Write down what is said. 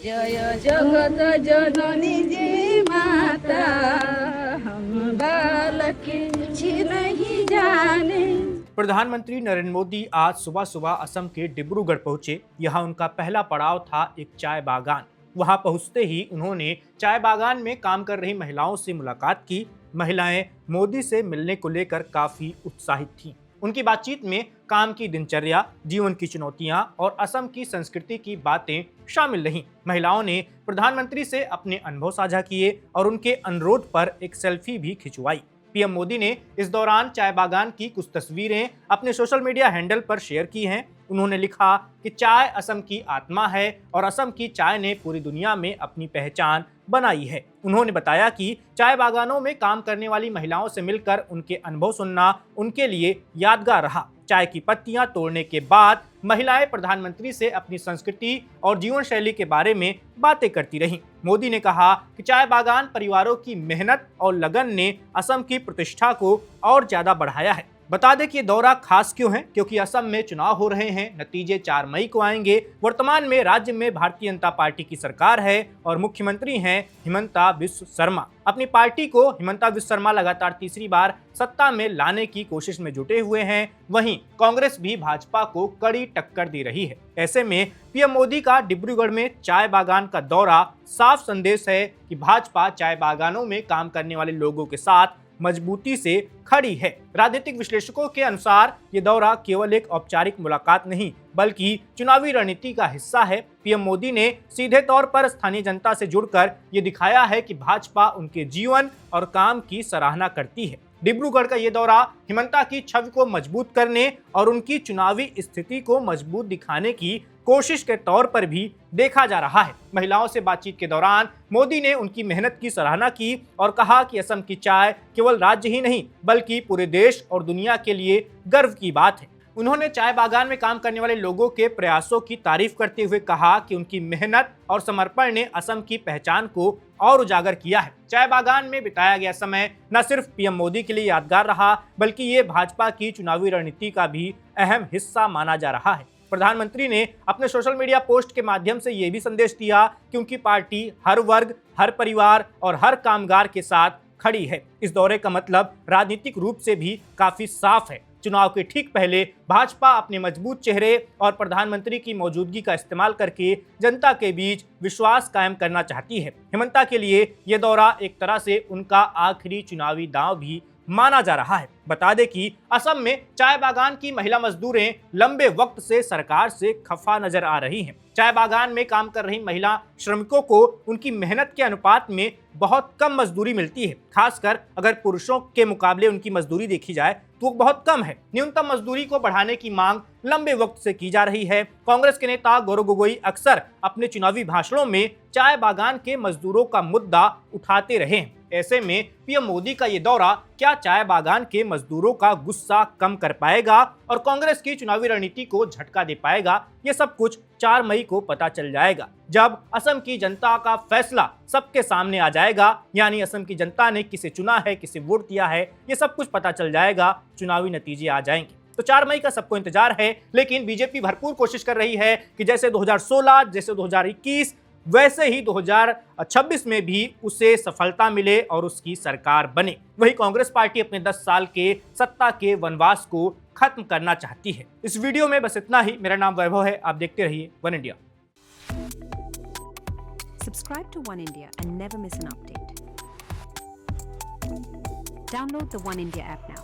जय जगत जननी जी माता, हम बालक छी नहीं जाने। प्रधानमंत्री नरेंद्र मोदी आज सुबह सुबह असम के डिब्रूगढ़ पहुंचे। यहाँ उनका पहला पड़ाव था एक चाय बागान। वहां पहुंचते ही उन्होंने चाय बागान में काम कर रही महिलाओं से मुलाकात की। महिलाएं मोदी से मिलने को लेकर काफी उत्साहित थीं। उनकी बातचीत में काम की दिनचर्या, जीवन की चुनौतियां और असम की संस्कृति की बातें शामिल रहीं। महिलाओं ने प्रधानमंत्री से अपने अनुभव साझा किए और उनके अनुरोध पर एक सेल्फी भी खिंचवाई। पीएम मोदी ने इस दौरान चाय बागान की कुछ तस्वीरें अपने सोशल मीडिया हैंडल पर शेयर की हैं। उन्होंने लिखा कि चाय असम की आत्मा है और असम की चाय ने पूरी दुनिया में अपनी पहचान बनाई है। उन्होंने बताया कि चाय बागानों में काम करने वाली महिलाओं से मिलकर उनके अनुभव सुनना उनके लिए यादगार रहा। चाय की पत्तियां तोड़ने के बाद महिलाएं प्रधानमंत्री से अपनी संस्कृति और जीवन शैली के बारे में बातें करती रहीं। मोदी ने कहा कि चाय बागान परिवारों की मेहनत और लगन ने असम की प्रतिष्ठा को और ज्यादा बढ़ाया है। बता दें कि ये दौरा खास क्यों है, क्योंकि असम में चुनाव हो रहे हैं। नतीजे 4 मई को आएंगे। वर्तमान में राज्य में भारतीय जनता पार्टी की सरकार है और मुख्यमंत्री हैं हिमंता बिस्वा शर्मा। अपनी पार्टी को हिमंता बिस्वा शर्मा लगातार तीसरी बार सत्ता में लाने की कोशिश में जुटे हुए हैं। वहीं कांग्रेस भी भाजपा को कड़ी टक्कर दे रही है। ऐसे में पीएम मोदी का डिब्रूगढ़ में चाय बागान का दौरा साफ संदेश है कि भाजपा चाय बागानों में काम करने वाले लोगों के साथ मजबूती से खड़ी है। राजनीतिक विश्लेषकों के अनुसार ये दौरा केवल एक औपचारिक मुलाकात नहीं, बल्कि चुनावी रणनीति का हिस्सा है। पीएम मोदी ने सीधे तौर पर स्थानीय जनता से जुड़कर ये दिखाया है कि भाजपा उनके जीवन और काम की सराहना करती है। डिब्रूगढ़ का ये दौरा हिमंता की छवि को मजबूत करने और उनकी चुनावी स्थिति को मजबूत दिखाने की कोशिश के तौर पर भी देखा जा रहा है। महिलाओं से बातचीत के दौरान मोदी ने उनकी मेहनत की सराहना की और कहा कि असम की चाय केवल राज्य ही नहीं, बल्कि पूरे देश और दुनिया के लिए गर्व की बात है। उन्होंने चाय बागान में काम करने वाले लोगों के प्रयासों की तारीफ करते हुए कहा कि उनकी मेहनत और समर्पण ने असम की पहचान को और उजागर किया है। चाय बागान में बिताया गया समय न सिर्फ पीएम मोदी के लिए यादगार रहा, बल्कि ये भाजपा की चुनावी रणनीति का भी अहम हिस्सा माना जा रहा है। प्रधानमंत्री ने अपने सोशल मीडिया पोस्ट के माध्यम से ये भी संदेश दिया कि उनकी पार्टी हर वर्ग, हर परिवार और हर कामगार के साथ खड़ी है। इस दौरे का मतलब राजनीतिक रूप से भी काफी साफ है। चुनाव के ठीक पहले भाजपा अपने मजबूत चेहरे और प्रधानमंत्री की मौजूदगी का इस्तेमाल करके जनता के बीच विश्वास कायम करना चाहती है। हिमंता के लिए यह दौरा एक तरह से उनका आखिरी चुनावी दांव भी माना जा रहा है। बता दें कि असम में चाय बागान की महिला मजदूरें लंबे वक्त से सरकार से खफा नजर आ रही हैं। चाय बागान में काम कर रही महिला श्रमिकों को उनकी मेहनत के अनुपात में बहुत कम मजदूरी मिलती है। खासकर अगर पुरुषों के मुकाबले उनकी मजदूरी देखी जाए तो वो बहुत कम है। न्यूनतम मजदूरी को बढ़ाने की मांग लंबे वक्त से की जा रही है। कांग्रेस के नेता गौरव गोगोई अक्सर अपने चुनावी भाषणों में चाय बागान के मजदूरों का मुद्दा उठाते रहे हैं। ऐसे में पीएम मोदी का ये दौरा क्या चाय बागान के मजदूरों का गुस्सा कम कर पाएगा और कांग्रेस की चुनावी रणनीति को झटका दे पाएगा, ये सब कुछ 4 मई को पता चल जाएगा, जब असम की जनता का फैसला सबके सामने आ जाएगा। यानी असम की जनता ने किसे चुना है, किसे वोट दिया है, ये सब कुछ पता चल जाएगा, चुनावी नतीजे आ जाएंगे। तो 4 मई का सबको इंतजार है। लेकिन बीजेपी भरपूर कोशिश कर रही है कि जैसे 2016, जैसे 2021, वैसे ही 2026 में भी उसे सफलता मिले और उसकी सरकार बने। वही कांग्रेस पार्टी अपने 10 साल के सत्ता के वनवास को खत्म करना चाहती है। इस वीडियो में बस इतना ही। मेरा नाम वैभव है, आप देखते रहिए one India. Subscribe to One India and never miss an update. Download the One India app now.